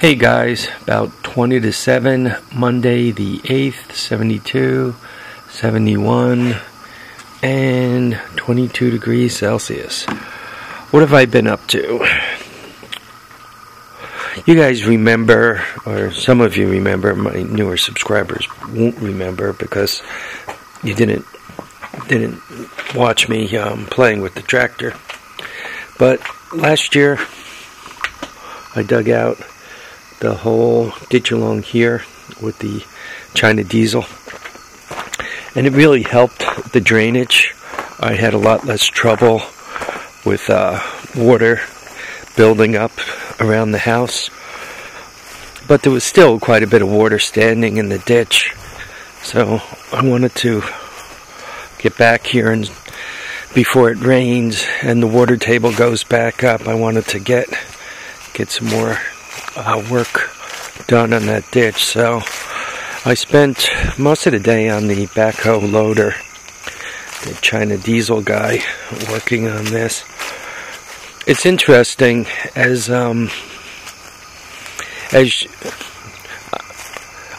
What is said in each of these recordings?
Hey guys, about 20 to 7, Monday the 8th, 72, 71, and 22 degrees Celsius. What have I been up to? You guys remember, or some of you remember, my newer subscribers won't remember because you didn't watch me playing with the tractor. But last year, I dug out the whole ditch along here with the China diesel, and it really helped the drainage. I had a lot less trouble with water building up around the house, but there was still quite a bit of water standing in the ditch, so I wanted to get back here, and before it rains and the water table goes back up, I wanted to get some more work done on that ditch. So I spent most of the day on the backhoe loader, the China diesel guy, working on this. It's interesting as I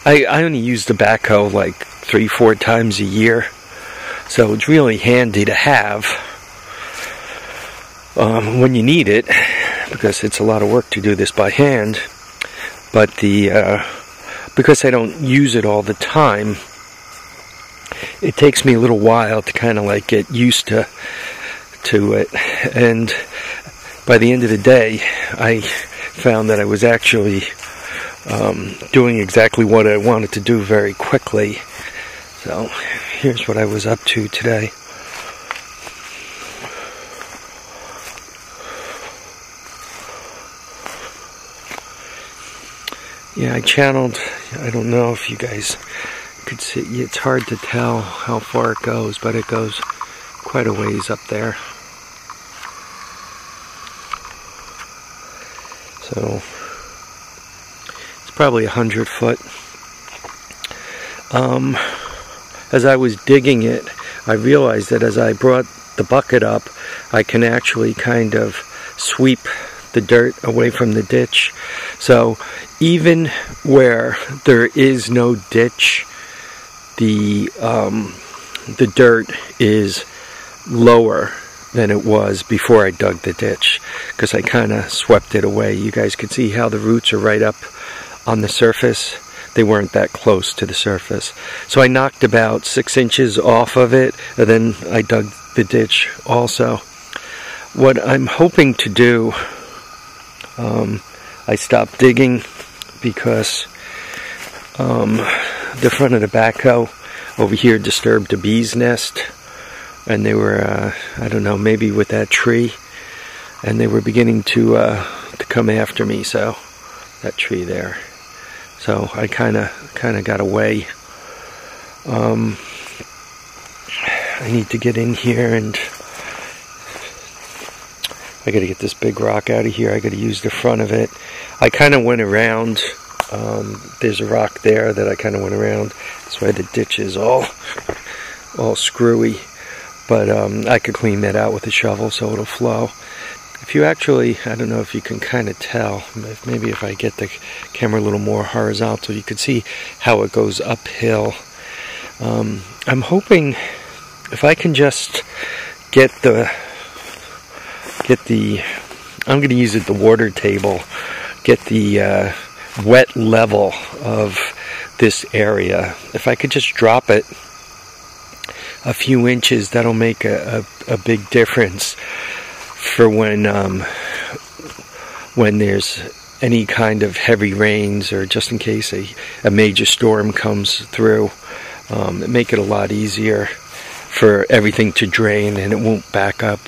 only use the backhoe like 3-4 times a year, so it's really handy to have when you need it, because it's a lot of work to do this by hand. But because I don't use it all the time, it takes me a little while to kind of like get used to it. And by the end of the day, I found that I was actually doing exactly what I wanted to do very quickly. So here's what I was up to today. Yeah, I channeled, I don't know if you guys could see, it's hard to tell how far it goes, but it goes quite a ways up there. So, it's probably 100 foot. As I was digging it, I realized that as I brought the bucket up, I can actually kind of sweep the dirt away from the ditch. So even where there is no ditch, the dirt is lower than it was before I dug the ditch, because I kind of swept it away. You guys can see how the roots are right up on the surface. They weren't that close to the surface. So I knocked about 6 inches off of it, and then I dug the ditch also. What I'm hoping to do, I stopped digging because the front of the backhoe over here disturbed a bee's nest, and they were, I don't know, maybe with that tree, and they were beginning to come after me. So that tree there. So I kind of got away. I need to get in here, and I got to get this big rock out of here. I got to use the front of it. I kind of went around. There's a rock there that I kind of went around. That's why the ditch is all screwy. But I could clean that out with a shovel so it'll flow. If you actually, I don't know if you can kind of tell, maybe if I get the camera a little more horizontal, you could see how it goes uphill. I'm hoping if I can just get the, I'm going to use it, the water table, get the wet level of this area. If I could just drop it a few inches, that'll make a big difference for when there's any kind of heavy rains, or just in case a major storm comes through. Make it a lot easier for everything to drain, and it won't back up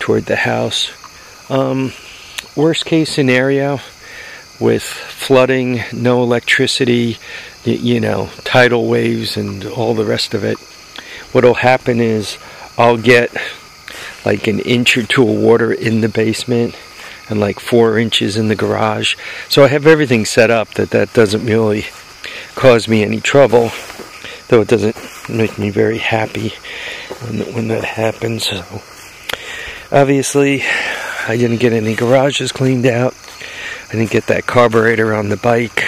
toward the house. Worst case scenario, with flooding, no electricity, you know, tidal waves and all the rest of it, what'll happen is I'll get like 1 inch or 2 of water in the basement and like 4 inches in the garage. So I have everything set up that doesn't really cause me any trouble, though it doesn't make me very happy when that happens. So obviously I didn't get any garages cleaned out. I didn't get that carburetor on the bike.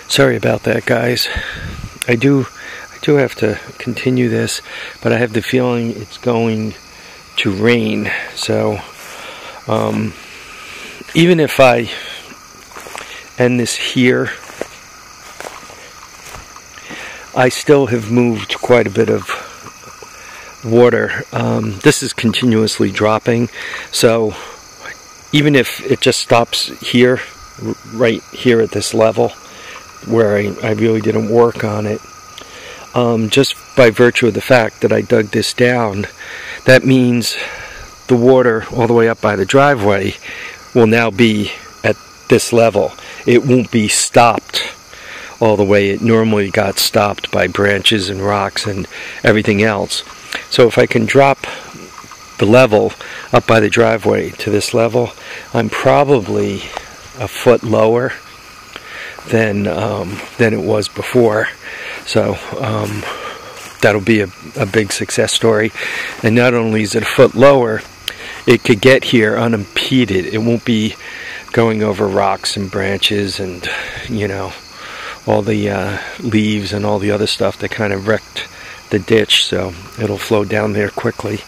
Sorry about that, guys. I do have to continue this, but I have the feeling it's going to rain. So even if I end this here, I still have moved quite a bit of water. This is continuously dropping, so even if it just stops here, right here at this level, where I really didn't work on it, just by virtue of the fact that I dug this down, that means the water all the way up by the driveway will now be at this level. It won't be stopped all the way. It normally got stopped by branches and rocks and everything else. So if I can drop the level up by the driveway to this level, I'm probably a foot lower than it was before. So that'll be a big success story. And not only is it a foot lower, it could get here unimpeded. It won't be going over rocks and branches and, you know, all the leaves and all the other stuff that kind of wrecked the ditch. So it'll flow down there quickly.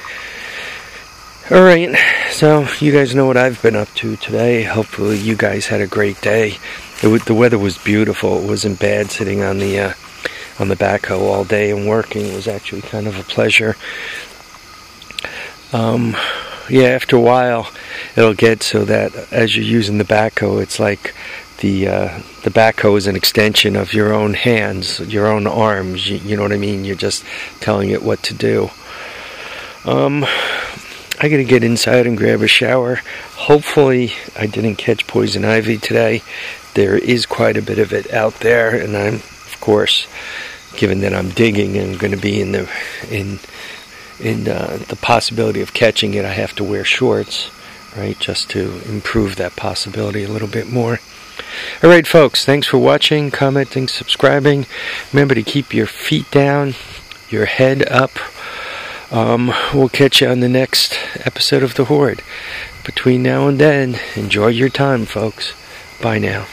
Alright, so you guys know what I've been up to today. Hopefully you guys had a great day. The weather was beautiful. It wasn't bad sitting on the backhoe all day and working. It was actually kind of a pleasure. Yeah, after a while it'll get so that as you're using the backhoe, it's like the backhoe is an extension of your own hands, your own arms. You know what I mean? You're just telling it what to do. I gotta get inside and grab a shower. Hopefully I didn't catch poison ivy today. There is quite a bit of it out there, and I'm, of course, given that I'm digging and going to be in the possibility of catching it, I have to wear shorts, right, just to improve that possibility a little bit more. Alright folks, thanks for watching, commenting, subscribing. Remember to keep your feet down, your head up. We'll catch you on the next episode of The Horde. Between now and then, enjoy your time, folks. Bye now.